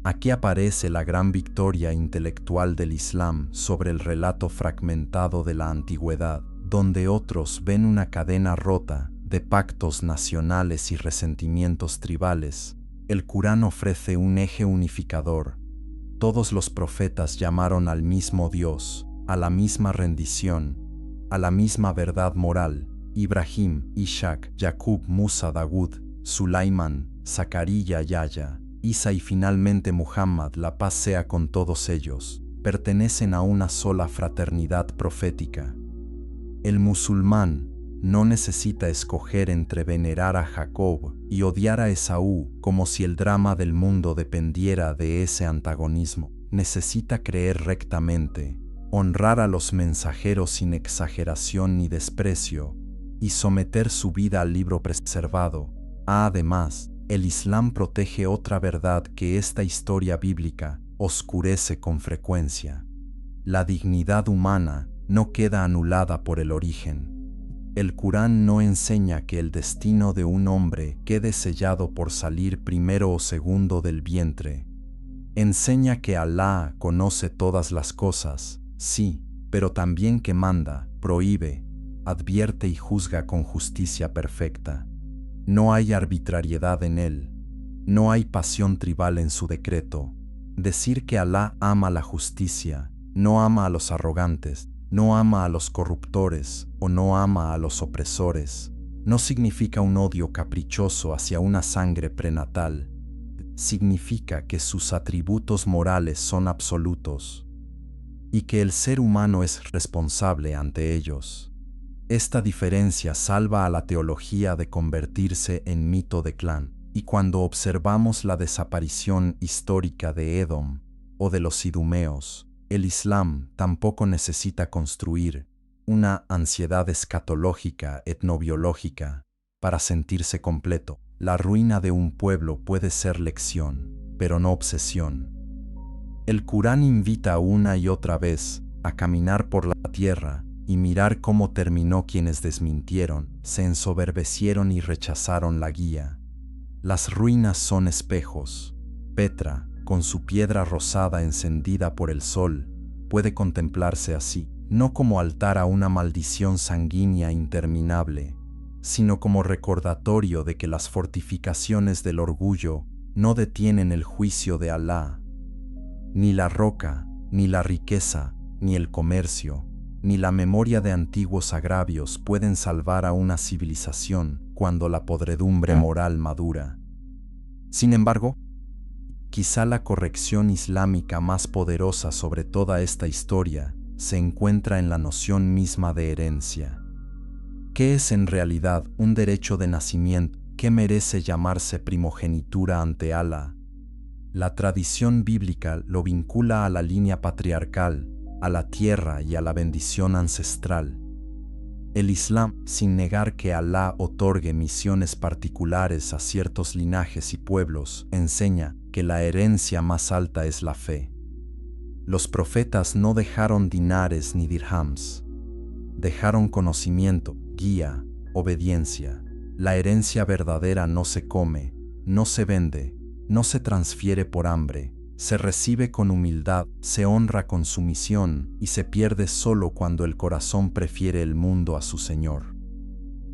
Aquí aparece la gran victoria intelectual del Islam sobre el relato fragmentado de la antigüedad, donde otros ven una cadena rota de pactos nacionales y resentimientos tribales. El Corán ofrece un eje unificador. Todos los profetas llamaron al mismo Dios, a la misma rendición, a la misma verdad moral. Ibrahim, Ishaq, Jacob, Musa, Dawud, Sulaimán, Zacarías, Yahya, Isa y finalmente Muhammad, la paz sea con todos ellos, pertenecen a una sola fraternidad profética. El musulmán no necesita escoger entre venerar a Jacob y odiar a Esaú, como si el drama del mundo dependiera de ese antagonismo. Necesita creer rectamente, honrar a los mensajeros sin exageración ni desprecio, y someter su vida al libro preservado. Además, el Islam protege otra verdad que esta historia bíblica oscurece con frecuencia. La dignidad humana no queda anulada por el origen. El Corán no enseña que el destino de un hombre quede sellado por salir primero o segundo del vientre. Enseña que Alá conoce todas las cosas, sí, pero también que manda, prohíbe, advierte y juzga con justicia perfecta. No hay arbitrariedad en él. No hay pasión tribal en su decreto. Decir que Alá ama la justicia, no ama a los arrogantes, no ama a los corruptores o no ama a los opresores, no significa un odio caprichoso hacia una sangre prenatal. Significa que sus atributos morales son absolutos. y que el ser humano es responsable ante ellos. Esta diferencia salva a la teología de convertirse en mito de clan, y cuando observamos la desaparición histórica de Edom o de los idumeos, el Islam tampoco necesita construir una ansiedad escatológica etnobiológica para sentirse completo. La ruina de un pueblo puede ser lección, pero no obsesión. El Corán invita una y otra vez a caminar por la tierra y mirar cómo terminó quienes desmintieron, se ensoberbecieron y rechazaron la guía. Las ruinas son espejos. Petra, con su piedra rosada encendida por el sol, puede contemplarse así, no como altar a una maldición sanguínea interminable, sino como recordatorio de que las fortificaciones del orgullo no detienen el juicio de Alá. Ni la roca, ni la riqueza, ni el comercio, ni la memoria de antiguos agravios pueden salvar a una civilización cuando la podredumbre moral madura. Sin embargo, quizá la corrección islámica más poderosa sobre toda esta historia se encuentra en la noción misma de herencia. ¿Qué es en realidad un derecho de nacimiento que merece llamarse primogenitura ante Alá? La tradición bíblica lo vincula a la línea patriarcal, a la tierra y a la bendición ancestral. El Islam, sin negar que Alá otorgue misiones particulares a ciertos linajes y pueblos, enseña que la herencia más alta es la fe. Los profetas no dejaron dinares ni dirhams. Dejaron conocimiento, guía, obediencia. La herencia verdadera no se come, no se vende, no se transfiere por hambre, se recibe con humildad, se honra con sumisión y se pierde solo cuando el corazón prefiere el mundo a su Señor.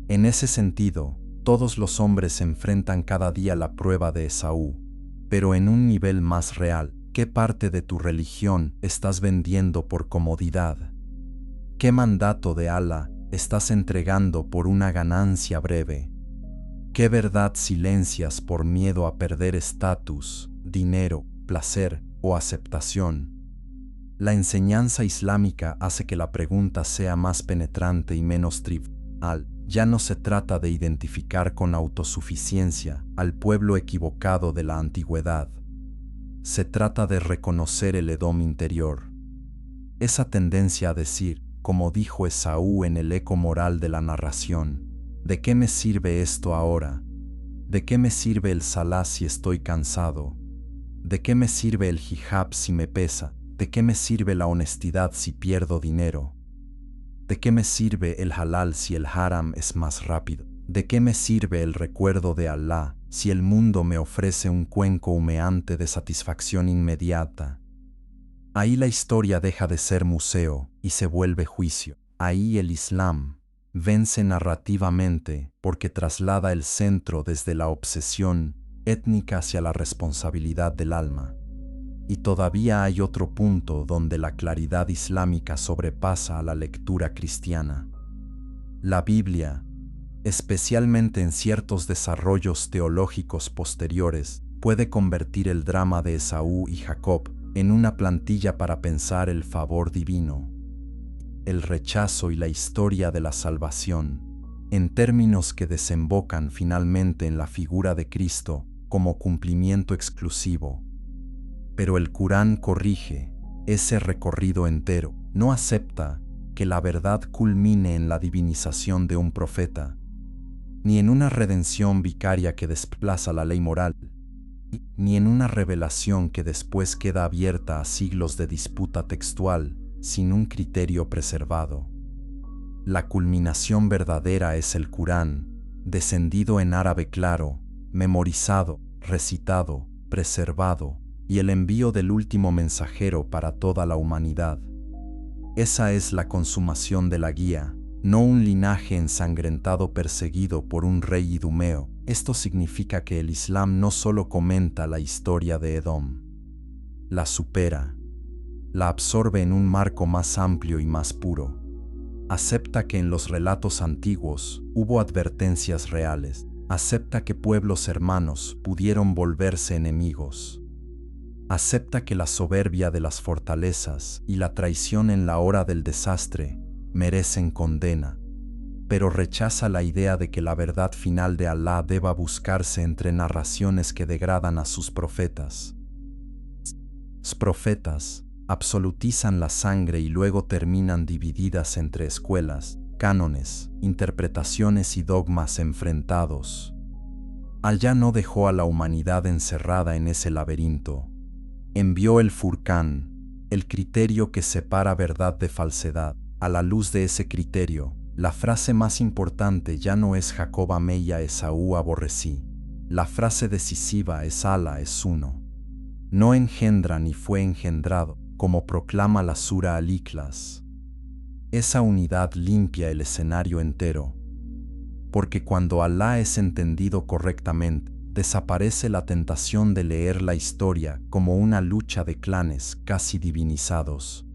En ese sentido, todos los hombres enfrentan cada día la prueba de Esaú, pero en un nivel más real. ¿Qué parte de tu religión estás vendiendo por comodidad? ¿Qué mandato de Alá estás entregando por una ganancia breve? ¿Qué verdad silencias por miedo a perder estatus, dinero, placer o aceptación? La enseñanza islámica hace que la pregunta sea más penetrante y menos trivial. Ya no se trata de identificar con autosuficiencia al pueblo equivocado de la antigüedad. Se trata de reconocer el Edom interior. Esa tendencia a decir, como dijo Esaú en el eco moral de la narración, ¿de qué me sirve esto ahora? ¿De qué me sirve el salá si estoy cansado? ¿De qué me sirve el hijab si me pesa? ¿De qué me sirve la honestidad si pierdo dinero? ¿De qué me sirve el halal si el haram es más rápido? ¿De qué me sirve el recuerdo de Alá si el mundo me ofrece un cuenco humeante de satisfacción inmediata? Ahí la historia deja de ser museo y se vuelve juicio. Ahí el Islam vence narrativamente porque traslada el centro desde la obsesión étnica hacia la responsabilidad del alma. Y todavía hay otro punto donde la claridad islámica sobrepasa a la lectura cristiana. La Biblia, especialmente en ciertos desarrollos teológicos posteriores, puede convertir el drama de Esaú y Jacob en una plantilla para pensar el favor divino, el rechazo y la historia de la salvación, en términos que desembocan finalmente en la figura de Cristo como cumplimiento exclusivo. Pero el Corán corrige ese recorrido entero, no acepta que la verdad culmine en la divinización de un profeta, ni en una redención vicaria que desplaza la ley moral, ni en una revelación que después queda abierta a siglos de disputa textual, sin un criterio preservado. La culminación verdadera es el Corán, descendido en árabe claro, memorizado, recitado, preservado, y el envío del último mensajero para toda la humanidad. Esa es la consumación de la guía, no un linaje ensangrentado perseguido por un rey idumeo. Esto significa que el Islam no solo comenta la historia de Edom, la supera, la absorbe en un marco más amplio y más puro. Acepta que en los relatos antiguos hubo advertencias reales, acepta que pueblos hermanos pudieron volverse enemigos. Acepta que la soberbia de las fortalezas y la traición en la hora del desastre merecen condena, pero rechaza la idea de que la verdad final de Alá deba buscarse entre narraciones que degradan a sus profetas. Los profetas absolutizan la sangre y luego terminan divididas entre escuelas, cánones, interpretaciones y dogmas enfrentados. Alá no dejó a la humanidad encerrada en ese laberinto. Envió el Furcán, el criterio que separa verdad de falsedad. A la luz de ese criterio, la frase más importante ya no es Jacob amé y a Esaú aborrecí. La frase decisiva es Alá es uno. No engendra ni fue engendrado, como proclama la Sura Al-Ikhlas. Esa unidad limpia el escenario entero. Porque cuando Alá es entendido correctamente, desaparece la tentación de leer la historia como una lucha de clanes casi divinizados.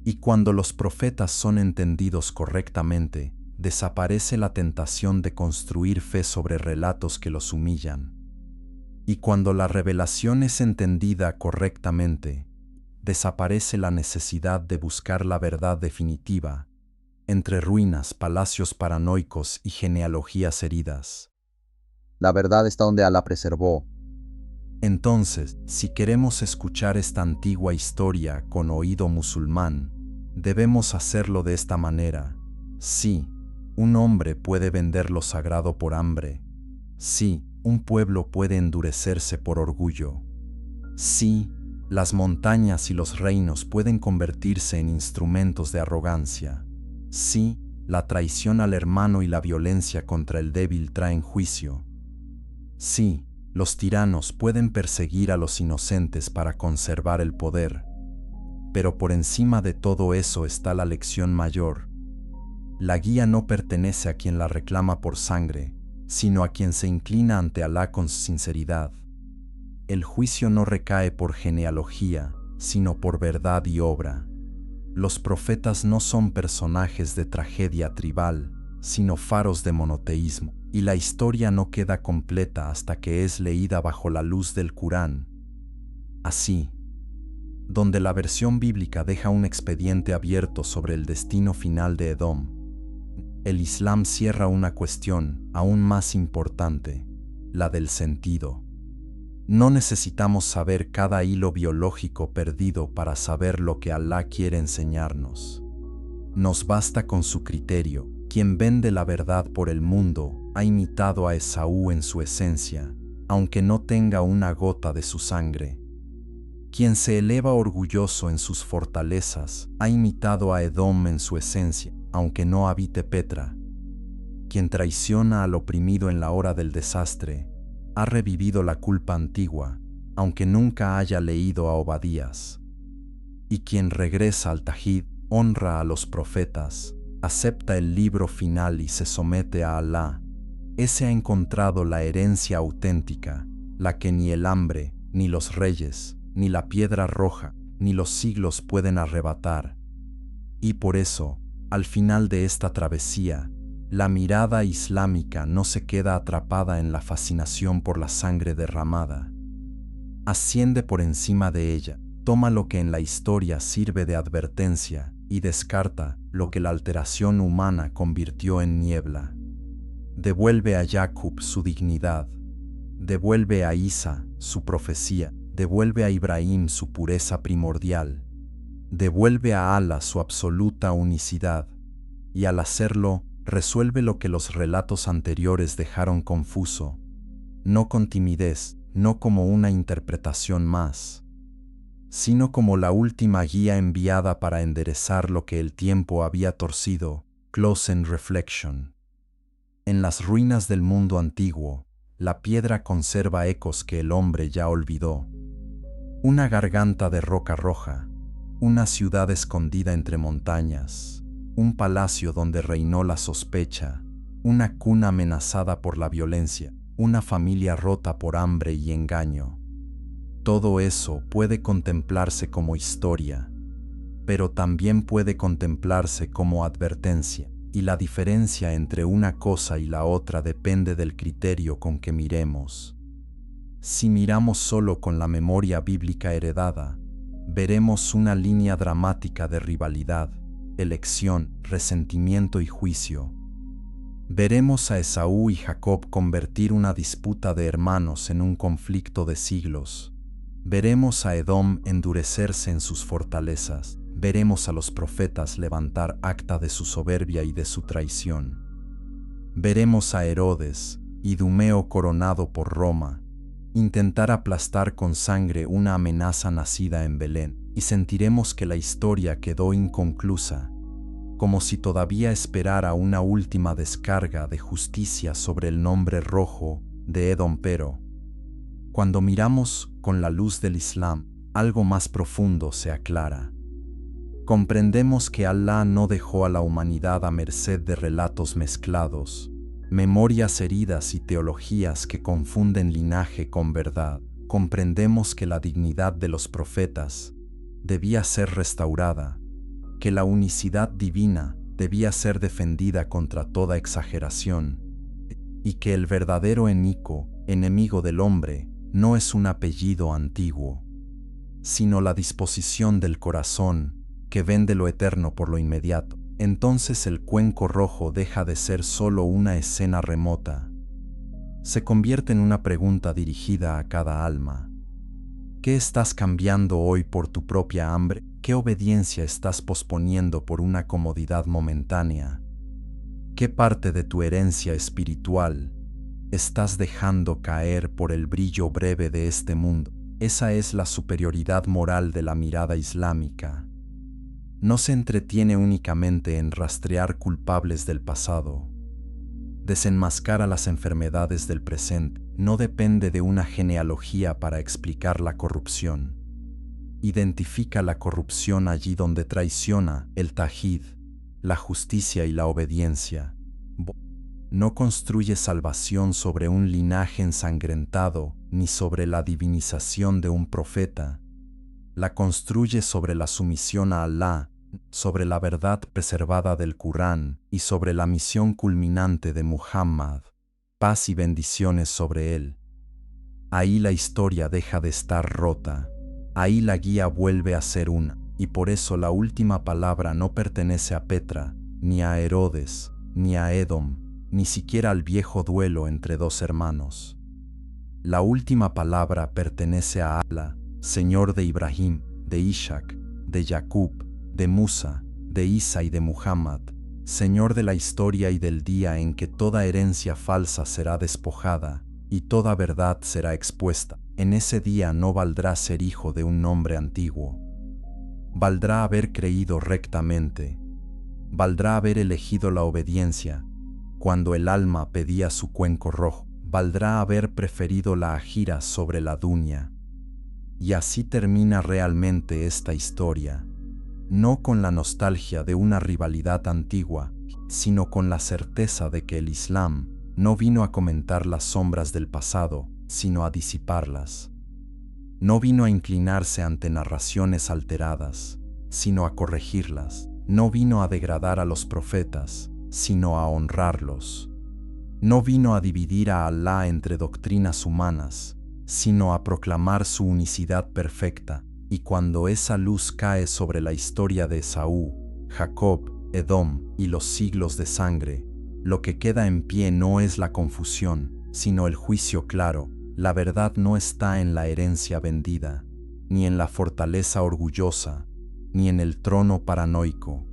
Y cuando los profetas son entendidos correctamente, desaparece la tentación de construir fe sobre relatos que los humillan. Y cuando la revelación es entendida correctamente, desaparece la necesidad de buscar la verdad definitiva entre ruinas, palacios paranoicos y genealogías heridas. La verdad está donde Alá preservó. Entonces, si queremos escuchar esta antigua historia con oído musulmán, debemos hacerlo de esta manera. Sí, un hombre puede vender lo sagrado por hambre. Sí, un pueblo puede endurecerse por orgullo. Sí, las montañas y los reinos pueden convertirse en instrumentos de arrogancia. Sí, la traición al hermano y la violencia contra el débil traen juicio. Sí, los tiranos pueden perseguir a los inocentes para conservar el poder. Pero por encima de todo eso está la lección mayor. La guía no pertenece a quien la reclama por sangre, sino a quien se inclina ante Alá con sinceridad. El juicio no recae por genealogía, sino por verdad y obra. Los profetas no son personajes de tragedia tribal, sino faros de monoteísmo, y la historia no queda completa hasta que es leída bajo la luz del Corán. Así, donde la versión bíblica deja un expediente abierto sobre el destino final de Edom, el Islam cierra una cuestión aún más importante, la del sentido. No necesitamos saber cada hilo biológico perdido para saber lo que Alá quiere enseñarnos. Nos basta con su criterio. Quien vende la verdad por el mundo ha imitado a Esaú en su esencia, aunque no tenga una gota de su sangre. Quien se eleva orgulloso en sus fortalezas ha imitado a Edom en su esencia, aunque no habite Petra. Quien traiciona al oprimido en la hora del desastre ha revivido la culpa antigua, aunque nunca haya leído a Obadías. Y quien regresa al Tajid honra a los profetas, acepta el libro final y se somete a Alá. Ese ha encontrado la herencia auténtica, la que ni el hambre, ni los reyes, ni la piedra roja, ni los siglos pueden arrebatar. Y por eso, al final de esta travesía, la mirada islámica no se queda atrapada en la fascinación por la sangre derramada. Asciende por encima de ella, toma lo que en la historia sirve de advertencia y descarta lo que la alteración humana convirtió en niebla. Devuelve a Jacob su dignidad, devuelve a Isa su profecía, devuelve a Ibrahim su pureza primordial, devuelve a Alá su absoluta unicidad, y al hacerlo, resuelve lo que los relatos anteriores dejaron confuso, no con timidez, no como una interpretación más, sino como la última guía enviada para enderezar lo que el tiempo había torcido. Close in Reflection. En las ruinas del mundo antiguo, la piedra conserva ecos que el hombre ya olvidó. Una garganta de roca roja, una ciudad escondida entre montañas, un palacio donde reinó la sospecha, una cuna amenazada por la violencia, una familia rota por hambre y engaño. Todo eso puede contemplarse como historia, pero también puede contemplarse como advertencia, y la diferencia entre una cosa y la otra depende del criterio con que miremos. Si miramos solo con la memoria bíblica heredada, veremos una línea dramática de rivalidad, elección, resentimiento y juicio. Veremos a Esaú y Jacob convertir una disputa de hermanos en un conflicto de siglos. Veremos a Edom endurecerse en sus fortalezas. Veremos a los profetas levantar acta de su soberbia y de su traición. Veremos a Herodes, idumeo coronado por Roma, intentar aplastar con sangre una amenaza nacida en Belén, y sentiremos que la historia quedó inconclusa, como si todavía esperara una última descarga de justicia sobre el nombre rojo de Edom. Pero, cuando miramos con la luz del Islam, algo más profundo se aclara. Comprendemos que Alá no dejó a la humanidad a merced de relatos mezclados, memorias heridas y teologías que confunden linaje con verdad. Comprendemos que la dignidad de los profetas debía ser restaurada, que la unicidad divina debía ser defendida contra toda exageración, y que el verdadero enemigo del hombre, no es un apellido antiguo, sino la disposición del corazón que vende lo eterno por lo inmediato. Entonces el cuenco rojo deja de ser solo una escena remota. Se convierte en una pregunta dirigida a cada alma. ¿Qué estás cambiando hoy por tu propia hambre? ¿Qué obediencia estás posponiendo por una comodidad momentánea? ¿Qué parte de tu herencia espiritual estás dejando caer por el brillo breve de este mundo? Esa es la superioridad moral de la mirada islámica. No se entretiene únicamente en rastrear culpables del pasado. Desenmascara las enfermedades del presente. No depende de una genealogía para explicar la corrupción. Identifica la corrupción allí donde traiciona el tajid, la justicia y la obediencia. No construye salvación sobre un linaje ensangrentado ni sobre la divinización de un profeta. La construye sobre la sumisión a Alá, sobre la verdad preservada del Corán y sobre la misión culminante de Muhammad, paz y bendiciones sobre él. Ahí la historia deja de estar rota, ahí la guía vuelve a ser una, y por eso la última palabra no pertenece a Petra, ni a Herodes, ni a Edom, ni siquiera al viejo duelo entre dos hermanos. La última palabra pertenece a Alá, Señor de Ibrahim, de Ishaq, de Jacob, de Musa, de Isa y de Muhammad, Señor de la historia y del día en que toda herencia falsa será despojada y toda verdad será expuesta. En ese día no valdrá ser hijo de un nombre antiguo. Valdrá haber creído rectamente. Valdrá haber elegido la obediencia cuando el alma pedía su cuenco rojo. Valdrá haber preferido la ajira sobre la dunya. Y así termina realmente esta historia. No con la nostalgia de una rivalidad antigua, sino con la certeza de que el Islam no vino a comentar las sombras del pasado, sino a disiparlas. No vino a inclinarse ante narraciones alteradas, sino a corregirlas. No vino a degradar a los profetas, sino a honrarlos. No vino a dividir a Alá entre doctrinas humanas, sino a proclamar su unicidad perfecta. Y cuando esa luz cae sobre la historia de Esaú, Jacob, Edom y los siglos de sangre, lo que queda en pie no es la confusión, sino el juicio claro. La verdad no está en la herencia vendida, ni en la fortaleza orgullosa, ni en el trono paranoico.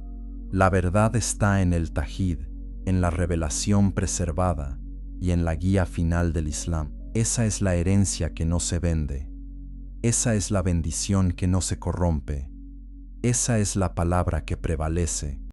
La verdad está en el tajid, en la revelación preservada y en la guía final del Islam. Esa es la herencia que no se vende. Esa es la bendición que no se corrompe. Esa es la palabra que prevalece.